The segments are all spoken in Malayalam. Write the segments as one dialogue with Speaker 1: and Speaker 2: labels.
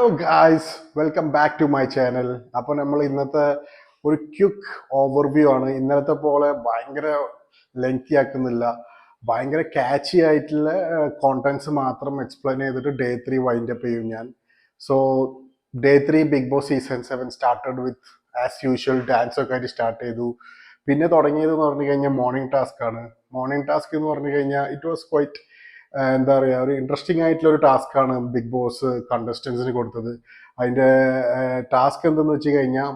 Speaker 1: Hello guys, welcome back to my channel. അപ്പോൾ നമ്മൾ ഇന്നത്തെ ഒരു ക്വിക്ക് ഓവർവ്യൂ ആണ്. ഇന്നലത്തെ പോലെ ഭയങ്കര ലെങ്തി ആക്കുന്നില്ല, ഭയങ്കര ക്യാച്ചി ആയിട്ടുള്ള കോണ്ടന്റ്സ് മാത്രം എക്സ്പ്ലെയിൻ ചെയ്തിട്ട് ഡേ 3 വൈൻഡ് അപ്പ് ചെയ്യും ഞാൻ. So day 3 big boss season 7 started with as usual dance ഒക്കെ ആയിട്ട് സ്റ്റാർട്ട് ചെയ്തു. പിന്നെ തുടങ്ങിയത് എന്ന് പറഞ്ഞു കഴിഞ്ഞാൽ മോർണിംഗ് ടാസ്ക് ആണ്. മോർണിംഗ് ടാസ്ക് എന്ന് പറഞ്ഞു കഴിഞ്ഞാൽ ഇറ്റ് വാസ് ക്വൈറ്റ് എന്താ പറയുക, ഒരു ഇൻട്രസ്റ്റിംഗ് ആയിട്ടുള്ള ഒരു ടാസ്ക് ആണ് ബിഗ് ബോസ് കണ്ടസ്റ്റൻസിന് കൊടുത്തത്. അതിന്റെ ടാസ്ക് എന്തെന്ന് വെച്ച് കഴിഞ്ഞാൽ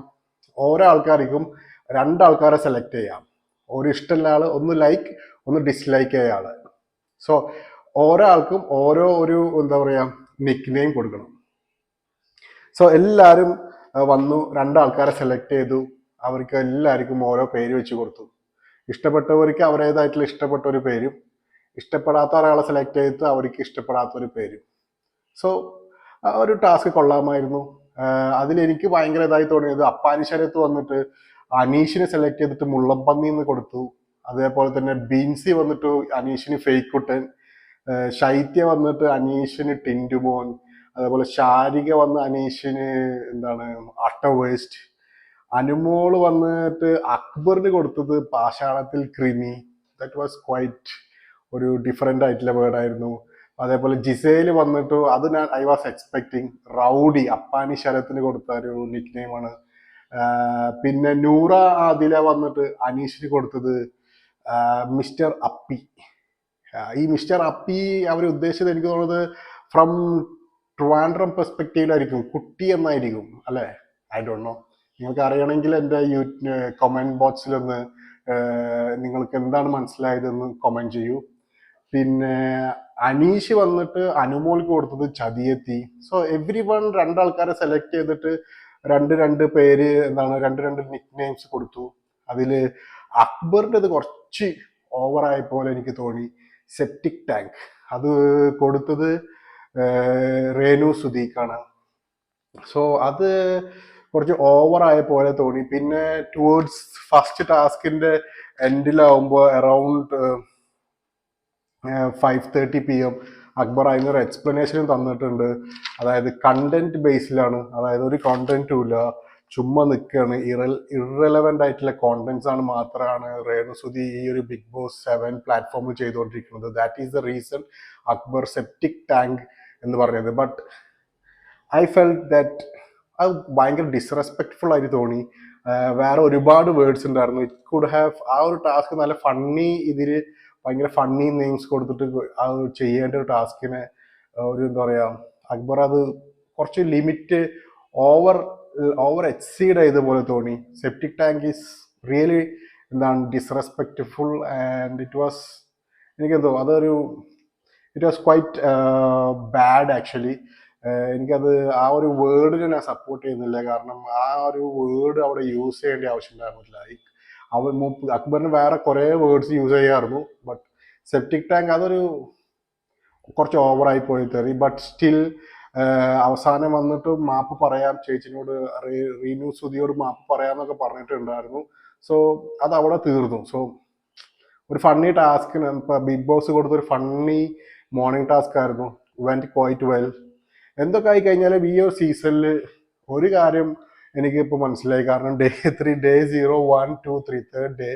Speaker 1: ഓരോ ആൾക്കാർക്കും രണ്ടാൾക്കാരെ സെലക്ട് ചെയ്യാം. ഒരു ഇഷ്ടമുള്ള ആള്, ഒന്ന് ലൈക്ക് ഒന്ന് ഡിസ്ലൈക്ക് ചെയ്യുക ആള്. സോ ഓരോ ആൾക്കും ഓരോ ഒരു എന്താ പറയാ നിക്ക് നെയിം കൊടുക്കണം. സോ എല്ലാവരും വന്നു, രണ്ടാൾക്കാരെ സെലക്ട് ചെയ്തു. അവർക്ക് എല്ലാവർക്കും ഓരോ പേര് വെച്ച് കൊടുത്തു. ഇഷ്ടപ്പെട്ടവർക്ക് അവരേതായിട്ടുള്ള ഇഷ്ടപ്പെട്ട ഒരു പേരും, ഇഷ്ടപ്പെടാത്ത ഒരാളെ സെലക്ട് ചെയ്തിട്ട് അവർക്ക് ഇഷ്ടപ്പെടാത്ത ഒരു പേരും. സോ ഒരു ടാസ്ക് കൊള്ളാമായിരുന്നു. അതിലെനിക്ക് ഭയങ്കര ഇതായി തോന്നിയത് അപ്പാനി ശരത്ത് വന്നിട്ട് അനീഷിനെ സെലക്ട് ചെയ്തിട്ട് മുള്ളപ്പന്നി എന്ന് കൊടുത്തു. അതേപോലെ തന്നെ ബീൻസി വന്നിട്ട് അനീഷിന് ഫേക്ക് കുട്ടൻ, ശൈത്യ വന്നിട്ട് അനീഷിന് ടിൻറ്റുമോൻ, അതേപോലെ ശാരിക വന്ന് അനീഷിന് എന്താണ് അട്ട വേസ്റ്റ്, അനുമോള് വന്നിട്ട് അക്ബറിന് കൊടുത്തത് പാഷാണത്തിൽ ക്രിമി. ദാറ്റ് വാസ് ക്വൈറ്റ് ഒരു ഡിഫറെൻ്റ് ആയിട്ടുള്ള വേർഡായിരുന്നു. അതേപോലെ ജിസേല് വന്നിട്ട് അത് ഞാൻ I was expecting rowdy, Appani ശരത്തിന് കൊടുത്ത ഒരു നിക് നെയിമാണ്. പിന്നെ നൂറ ആദില വന്നിട്ട് അനീഷിന് കൊടുത്തത് മിസ്റ്റർ അപ്പി. ഈ മിസ്റ്റർ അപ്പി അവർ ഉദ്ദേശിച്ചത് എനിക്ക് തോന്നുന്നത് ഫ്രം ട്രിവാൻഡ്രം പെർസ്പെക്റ്റീവിലായിരിക്കും, കുട്ടി എന്നായിരിക്കും അല്ലേ? I don't know. നിങ്ങൾക്ക് അറിയണമെങ്കിൽ എൻ്റെ കമൻറ്റ് ബോക്സിലൊന്ന് നിങ്ങൾക്ക് എന്താണ് മനസ്സിലായതെന്ന് കമൻറ്റ് ചെയ്യൂ. പിന്നെ അനീഷ് വന്നിട്ട് അനുമോൾക്ക് കൊടുത്തത് ചതിയെത്തി. സോ എവ്രി വൺ രണ്ടാൾക്കാരെ സെലക്ട് ചെയ്തിട്ട് രണ്ട് പേര് എന്താണ് രണ്ട് നിക് നെയിംസ് കൊടുത്തു. അതില് അക്ബറിൻ്റെത് കുറച്ച് ഓവറായ പോലെ എനിക്ക് തോന്നി. സെപ്റ്റിക് ടാങ്ക് അത് കൊടുത്തത് രേണു സുധീക്കാണ്. സോ അത് കുറച്ച് ഓവറായ പോലെ തോന്നി. പിന്നെ ടുവേർഡ്സ് ഫസ്റ്റ് ടാസ്കിന്റെ എൻഡിലാവുമ്പോൾ അറൗണ്ട് 5:30 PM അക്ബർ അതിനൊരു എക്സ്പ്ലനേഷനും തന്നിട്ടുണ്ട്. അതായത് കണ്ടന്റ് ബേസിലാണ്, അതായത് ഒരു കണ്ടന്റും ഇല്ല, ചുമ്മാ നിൽക്കുകയാണ്. ഇറലവൻ്റ് ആയിട്ടുള്ള കോണ്ടന്റ്സ് ആണ് മാത്രമാണ് രേണുസുതി ഈ ഒരു ബിഗ് ബോസ് 7 പ്ലാറ്റ്ഫോമിൽ ചെയ്തുകൊണ്ടിരിക്കുന്നത്. That is the reason Akbar septic tank എന്ന് പറഞ്ഞത്. ബട്ട് ഐ ഫെൽറ്റ് ദാറ്റ് അത് ഭയങ്കര ഡിസ്റെസ്പെക്ട്ഫുൾ ആയിട്ട് തോന്നി. വേറെ ഒരുപാട് വേർഡ്സ് ഉണ്ടായിരുന്നു. ഇറ്റ് കുഡ് ഹാവ് ആ ഒരു ടാസ്ക് നല്ല ഫണ്ണി, ഇതിൽ ഭയങ്കര ഫണ്ണി നെയിംസ് കൊടുത്തിട്ട് ആ ചെയ്യേണ്ട ഒരു ടാസ്കിനെ ഒരു എന്താ പറയുക, അക്ബർ അത് കുറച്ച് ലിമിറ്റ് ഓവർ ഓവർ എക്സീഡ് ചെയ്ത പോലെ തോന്നി. സെപ്റ്റിക് ടാങ്ക് ഈസ് റിയലി എന്താണ് ഡിസ്റെസ്പെക്ട്ഫുൾ ആൻഡ് ഇറ്റ് വാസ്, എനിക്കെന്തോ അതൊരു it was quite bad actually. എനിക്കത് ആ ഒരു വേർഡിനെ ഞാൻ സപ്പോർട്ട് ചെയ്യുന്നില്ല. കാരണം ആ ഒരു വേർഡ് അവിടെ യൂസ് ചെയ്യേണ്ട ആവശ്യം ഉണ്ടായിരുന്നില്ല. അക്ബറിന് വേറെ കുറേ വേർഡ്സ് യൂസ് ചെയ്യാറുന്നു. ബട്ട് സെപ്റ്റിക് ടാങ്ക് അതൊരു കുറച്ച് ഓവറായി പോയി തെറി. ബട്ട് സ്റ്റിൽ അവസാനം വന്നിട്ട് മാപ്പ് പറയാം ചേച്ചിനോട്, റീനു സുധിയോട് മാപ്പ് പറയാന്നൊക്കെ പറഞ്ഞിട്ടുണ്ടായിരുന്നു. സോ അത് അവിടെ തീർന്നു. സോ ഒരു ഫണ്ണി ടാസ്കിന് ഇപ്പൊ ബിഗ് ബോസ് കൊടുത്തൊരു ഫണ്ണി മോർണിംഗ് ടാസ്ക് ആയിരുന്നു. Went quite well. എന്തൊക്കെ ആയി കഴിഞ്ഞാലും ഈ ഒരു സീസണിൽ ഒരു കാര്യം എനിക്ക് ഇപ്പൊ മനസ്സിലായി. കാരണം ഡേ 3, ഡേ 0, 1, 2, 3, തേർഡ് ഡേ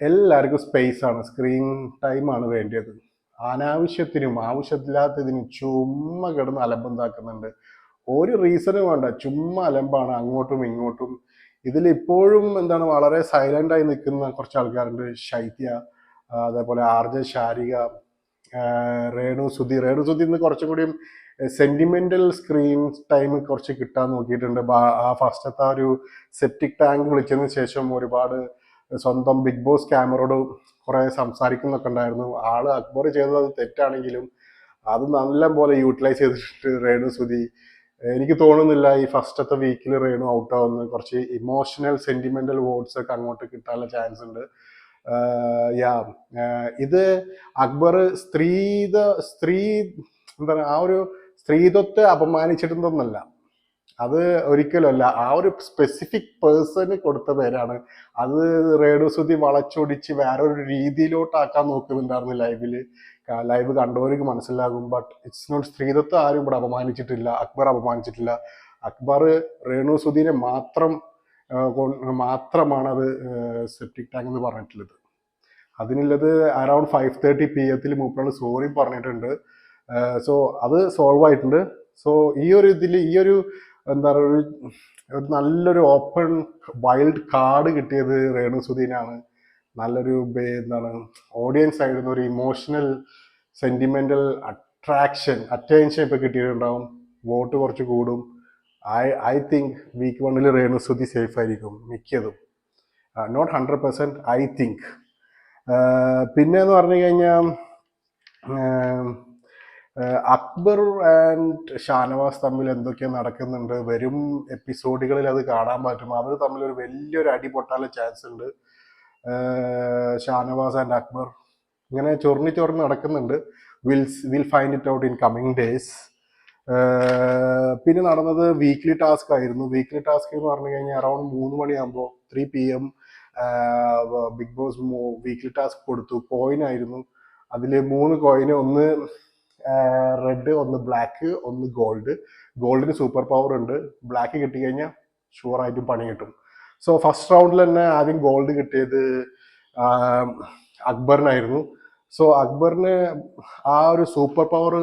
Speaker 1: എല്ലാവർക്കും സ്പേസ് ആണ്, സ്ക്രീൻ ടൈം ആണ് വേണ്ടത്. അനാവശ്യത്തിനും ആവശ്യമില്ലാത്തതിനും ചുമ്മാ കിടന്ന് അലമ്പുണ്ടാക്കുന്നുണ്ട്. ഒരു റീസണും വേണ്ട, ചുമ്മാ അലമ്പാണ് അങ്ങോട്ടും ഇങ്ങോട്ടും. ഇതിൽ ഇപ്പോഴും എന്താണ് വളരെ സൈലന്റ് ആയി നിൽക്കുന്ന കുറച്ച് ആൾക്കാരുണ്ട്. ശൈത്യ, അതേപോലെ RJ ശാരിക, രേണു സുധി ഇന്ന് കുറച്ചും കൂടിയും സെന്റിമെന്റൽ സ്ക്രീൻ ടൈം കുറച്ച് കിട്ടാൻ നോക്കിയിട്ടുണ്ട്. ആ ഫസ്റ്റത്തെ ആ ഒരു സെപ്റ്റിക് ടാങ്ക് വിളിച്ചതിന് ശേഷം ഒരുപാട് സ്വന്തം ബിഗ് ബോസ് ക്യാമറയോട് കുറെ സംസാരിക്കുന്നൊക്കെ ഉണ്ടായിരുന്നു. ആള് അക്ബർ ചെയ്തത് അത് തെറ്റാണെങ്കിലും അത് നല്ല പോലെ യൂട്ടിലൈസ് ചെയ്തിട്ട് രേണു സുധി. എനിക്ക് തോന്നുന്നില്ല ഈ ഫസ്റ്റത്തെ വീക്കിൽ രേണു ഔട്ട് ആവുന്ന. കുറച്ച് ഇമോഷണൽ സെന്റിമെന്റൽ വേർഡ്സ് ഒക്കെ അങ്ങോട്ട് കിട്ടാനുള്ള ചാൻസ് ഉണ്ട്. ഇത് അക്ബർ സ്ത്രീ എന്താ ആ ഒരു സ്ത്രീത്വത്തെ അപമാനിച്ചിട്ടുണ്ടെന്നല്ല, അത് ഒരിക്കലല്ല. ആ ഒരു സ്പെസിഫിക് പേഴ്സണ് കൊടുത്ത പേരാണ്. അത് രേണുസുതി വളച്ചൊടിച്ച് വേറൊരു രീതിയിലോട്ടാക്കാൻ നോക്കുന്നുണ്ടായിരുന്നു ലൈവില്. ലൈവ് കണ്ടവർക്ക് മനസ്സിലാകും. ബട്ട് ഇറ്റ്സ് നോട്ട്, സ്ത്രീത്വത്തെ ആരും ഇവിടെ അപമാനിച്ചിട്ടില്ല, അക്ബർ അപമാനിച്ചിട്ടില്ല. അക്ബർ രേണുസുധീനെ മാത്രമാണ് അത് സെപ്റ്റിക് ടാങ്ക് എന്ന് പറഞ്ഞിട്ടുള്ളത്. അതിനുള്ളത് അറൌണ്ട് 5:30 PM മൂപ്പരാൾ സോറി പറഞ്ഞിട്ടുണ്ട്. സോ അത് സോൾവ് ആയിട്ടുണ്ട്. സോ ഈ ഒരു ഇതിൽ ഈ ഒരു എന്താ പറയുക, ഒരു നല്ലൊരു ഓപ്പൺ വൈൽഡ് കാർഡ് കിട്ടിയത് രേണുസുധീനാണ്. നല്ലൊരു എന്താണ്, ഓഡിയൻസ് ആയിരുന്നു ഒരു ഇമോഷണൽ സെന്റിമെന്റൽ അറ്റൻഷൻ ഇപ്പൊ കിട്ടിയിട്ടുണ്ടാവും. വോട്ട് കുറച്ച് കൂടും. I think week 1 Renusudhi safe ആയിരിക്കും മിക്കതും. Not 100%, I think. പിന്നെ എന്ന് പറഞ്ഞു കഴിഞ്ഞാൽ അക്ബർ ആൻഡ് ഷാനവാസ് തമ്മിൽ എന്തൊക്കെയോ നടക്കുന്നുണ്ട്. വരും എപ്പിസോഡുകളിൽ അത് കാണാൻ പറ്റും. അവർ തമ്മിൽ ഒരു വലിയൊരു അടി പൊട്ടാനുള്ള ചാൻസ് ഉണ്ട്. ഷാനവാസ് ആൻഡ് അക്ബർ ഇങ്ങനെ ചൊറിഞ്ഞ് നടക്കുന്നുണ്ട്. Will find it out in coming days. പിന്നെ നടന്നത് വീക്ക്ലി ടാസ്ക് ആയിരുന്നു. വീക്ക്ലി ടാസ്ക് എന്ന് പറഞ്ഞു കഴിഞ്ഞാൽ അറൌണ്ട് 3 മണിയാകുമ്പോൾ 3 PM big boss weekly task കൊടുത്തു. കോയിൻ ആയിരുന്നു. അതിൽ 3 കോയിന്, ഒന്ന് റെഡ്, ഒന്ന് ബ്ലാക്ക്, ഒന്ന് ഗോൾഡ്. ഗോൾഡിന് സൂപ്പർ പവർ ഉണ്ട്. ബ്ലാക്ക് കിട്ടിക്കഴിഞ്ഞാൽ ഷുവറായിട്ടും പണി കിട്ടും. സോ ഫസ്റ്റ് റൗണ്ടിൽ തന്നെ ആദ്യം ഗോൾഡ് കിട്ടിയത് അക്ബറിനായിരുന്നു. സോ അക്ബറിന് ആ ഒരു സൂപ്പർ പവർ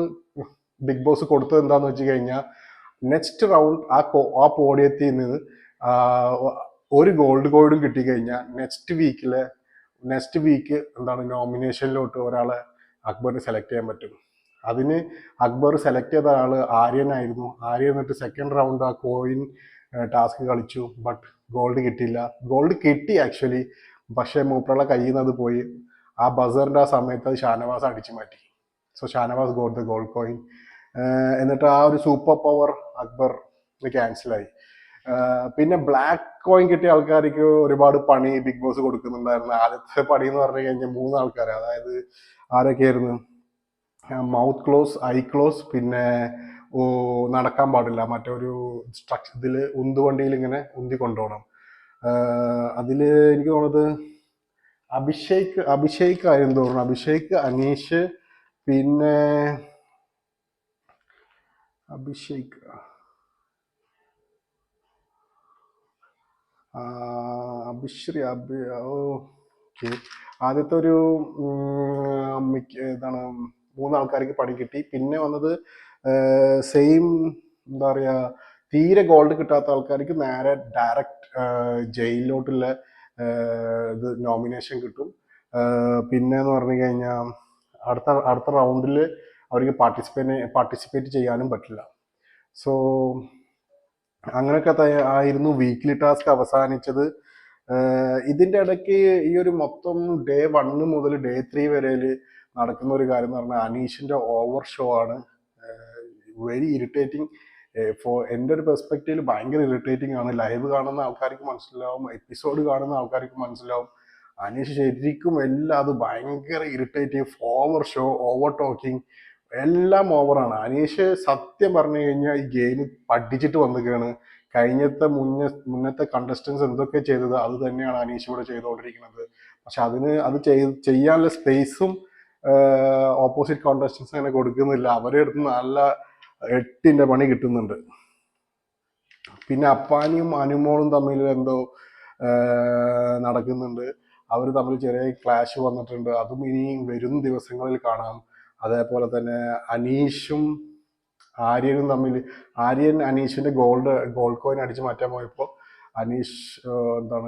Speaker 1: ബിഗ് ബോസ് കൊടുത്തത് എന്താന്ന് വെച്ച് കഴിഞ്ഞാൽ, നെക്സ്റ്റ് റൗണ്ട് ആ പോഡിയത്തിൽ നിന്ന് ഒരു ഗോൾഡ് കോയിനും കിട്ടിക്കഴിഞ്ഞാൽ നെക്സ്റ്റ് വീക്ക് എന്താണ് നോമിനേഷനിലോട്ട് ഒരാളെ അക്ബറിന് സെലക്ട് ചെയ്യാൻ പറ്റും. അതിന് അക്ബർ സെലക്ട് ചെയ്ത ആള് ആര്യനായിരുന്നു. ആര്യൻ എന്നിട്ട് സെക്കൻഡ് റൗണ്ട് ആ കോയിൻ ടാസ്ക് കളിച്ചു. ബട്ട് ഗോൾഡ് കിട്ടിയില്ല. ഗോൾഡ് കിട്ടി ആക്ച്വലി, പക്ഷേ മൂപ്പറുടെ കയ്യിൽ നിന്ന് അത് പോയി. ആ ബസറിന്റെ ആ സമയത്ത് അത് ഷാനവാസ് അടിച്ചു മാറ്റി. So Shanavas got the gold coin. എന്നിട്ട് ആ ഒരു സൂപ്പർ പവർ അക്ബർ ക്യാൻസലായി. പിന്നെ ബ്ലാക്ക് കോയിൻ കിട്ടിയ ആൾക്കാർക്ക് ഒരുപാട് പണി ബിഗ് ബോസ് കൊടുക്കുന്നുണ്ടായിരുന്നു. ആദ്യത്തെ പണി എന്ന് പറഞ്ഞു കഴിഞ്ഞാൽ 3 ആൾക്കാർ, അതായത് ആരൊക്കെയായിരുന്നു? മൗത്ത് ക്ലോസ്, ഐ ക്ലോസ്, പിന്നെ നടക്കാൻ പാടില്ല, മറ്റൊരു ഇതിൽ ഉന്തുവണ്ടിയിൽ ഇങ്ങനെ ഉന്തി കൊണ്ടുപോകണം. അതിൽ എനിക്ക് തോന്നുന്നത് അഭിഷേക് ആയിരുന്നു തോന്നുന്നു. അഭിഷേക്, അനീഷ്, പിന്നെ അഭിഷേക് ഓക്കെ. ആദ്യത്തെ ഒരു ഇതാണ് 3 ആൾക്കാർക്ക് പണി കിട്ടി. പിന്നെ വന്നത് സെയിം എന്താ പറയുക, തീരെ ഗോൾഡ് കിട്ടാത്ത ആൾക്കാർക്ക് നേരെ ഡയറക്റ്റ് ജയിലിലോട്ടുള്ള ഇത് നോമിനേഷൻ കിട്ടും. പിന്നെ എന്ന് പറഞ്ഞു കഴിഞ്ഞാൽ അടുത്ത റൗണ്ടിൽ അവർക്ക് പാർട്ടിസിപ്പേറ്റ് ചെയ്യാനും പറ്റില്ല. സോ അങ്ങനെയൊക്കെ ആയിരുന്നു വീക്ക്ലി ടാസ്ക് അവസാനിച്ചത്. ഇതിന്റെ ഇടയ്ക്ക് ഈ ഒരു മൊത്തം ഡേ 1 മുതൽ ഡേ 3 വരെ നടക്കുന്ന ഒരു കാര്യം എന്ന് പറഞ്ഞാൽ അനീഷിന്റെ ഓവർ ഷോ ആണ്. Very irritating. എൻ്റെ ഒരു പെർസ്പെക്റ്റീവിൽ ഭയങ്കര ഇറിറ്റേറ്റിംഗ് ആണ്. ലൈവ് കാണുന്ന ആൾക്കാർക്ക് മനസ്സിലാവും, എപ്പിസോഡ് കാണുന്ന ആൾക്കാർക്ക് മനസ്സിലാവും. അനീഷ് ശരിക്കും എല്ലാം അത് ഭയങ്കര irritative. Over show, over talking, എല്ലാം ഓവറാണ്. അനീഷ് സത്യം പറഞ്ഞു കഴിഞ്ഞാൽ ഈ ഗെയിം പഠിച്ചിട്ട് വന്നിരിക്കുകയാണ്. മുന്നത്തെ കണ്ടസ്റ്റൻസ് എന്തൊക്കെ ചെയ്തത് അത് തന്നെയാണ് അനീഷ് ഇവിടെ ചെയ്തുകൊണ്ടിരിക്കുന്നത്. പക്ഷെ അത് ചെയ്യാനുള്ള സ്പേസും ഓപ്പോസിറ്റ് കോണ്ടസ്റ്റൻസ് അങ്ങനെ കൊടുക്കുന്നില്ല. അവരെ അടുത്ത് നല്ല 8ന്റെ പണി കിട്ടുന്നുണ്ട്. പിന്നെ അപ്പാനിയും അനുമോളും തമ്മിൽ എന്തോ നടക്കുന്നുണ്ട്. അവർ തമ്മിൽ ചെറിയ ക്ലാഷ് വന്നിട്ടുണ്ട്. അതും ഇനി വരും ദിവസങ്ങളിൽ കാണാം. അതേപോലെ തന്നെ അനീഷും ആര്യനും തമ്മിൽ, ആര്യൻ അനീഷിന്റെ ഗോൾഡ് കോയിൻ അടിച്ചു മാറ്റാൻ പോയപ്പോൾ അനീഷ്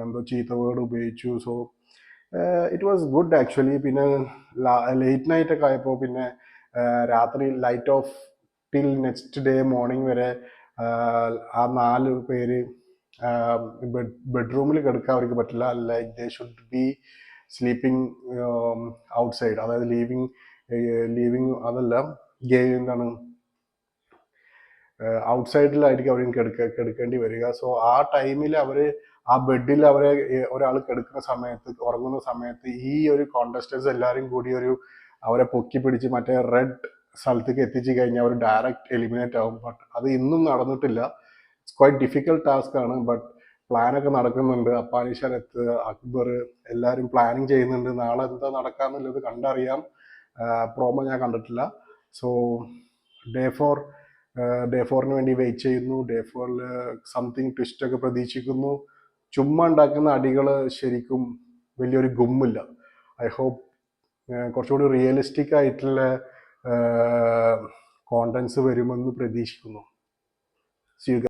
Speaker 1: എന്തോ ചീത്ത വേർഡ് ഉപയോഗിച്ചു. So it was good actually. പിന്നെ ലേറ്റ് നൈറ്റ് ഒക്കെ ആയപ്പോൾ പിന്നെ രാത്രി light of till next day morning വരെ ആ 4 പേര് ബെഡ്റൂമിൽ കിടക്കാൻ അവർക്ക് പറ്റില്ല. Like they should be sleeping outside, അതായത് ലീവിങ് അതല്ല, എന്താണ്, ഔട്ട്സൈഡിലായിരിക്കും അവർ കിടക്കേണ്ടി വരിക. സോ ആ ടൈമിൽ ആ ബെഡിൽ ഒരാൾ ഉറങ്ങുന്ന സമയത്ത് ഈ ഒരു കോണ്ടസ്റ്റൻസ് എല്ലാവരും കൂടി അവരെ പൊക്കി പിടിച്ച് മറ്റേ റെഡ് സ്ഥലത്തേക്ക് എത്തിച്ചു കഴിഞ്ഞാൽ അവർ ഡയറക്റ്റ് എലിമിനേറ്റ് ആവും. ബട്ട് അത് ഇന്നും നടന്നിട്ടില്ല. ഇറ്റ്സ് ക്വൈറ്റ് ഡിഫിക്കൽട്ട് ടാസ്ക് ആണ്. ബട്ട് പ്ലാനൊക്കെ നടക്കുന്നുണ്ട്. അപ്പാനി ശരത്ത്, അക്ബർ എല്ലാവരും പ്ലാനിങ് ചെയ്യുന്നുണ്ട്. നാളെ എന്താ നടക്കാന്നുള്ളത് കണ്ടറിയാം. പ്രോമോ ഞാൻ കണ്ടിട്ടില്ല. സോ ഡേ 4 ഡേ 4 വേണ്ടി വെയിറ്റ് ചെയ്യുന്നു. ഡേ 4 സംതിങ് ട്വിസ്റ്റൊക്കെ പ്രതീക്ഷിക്കുന്നു. ചുമ്മാ ഉണ്ടാക്കുന്ന അടികൾ ശരിക്കും വലിയൊരു ഗുമ്മില്ല. ഐ ഹോപ്പ് കുറച്ചുകൂടി റിയലിസ്റ്റിക് ആയിട്ടുള്ള കോണ്ടൻസ് വരുമെന്ന് പ്രതീക്ഷിക്കുന്നു.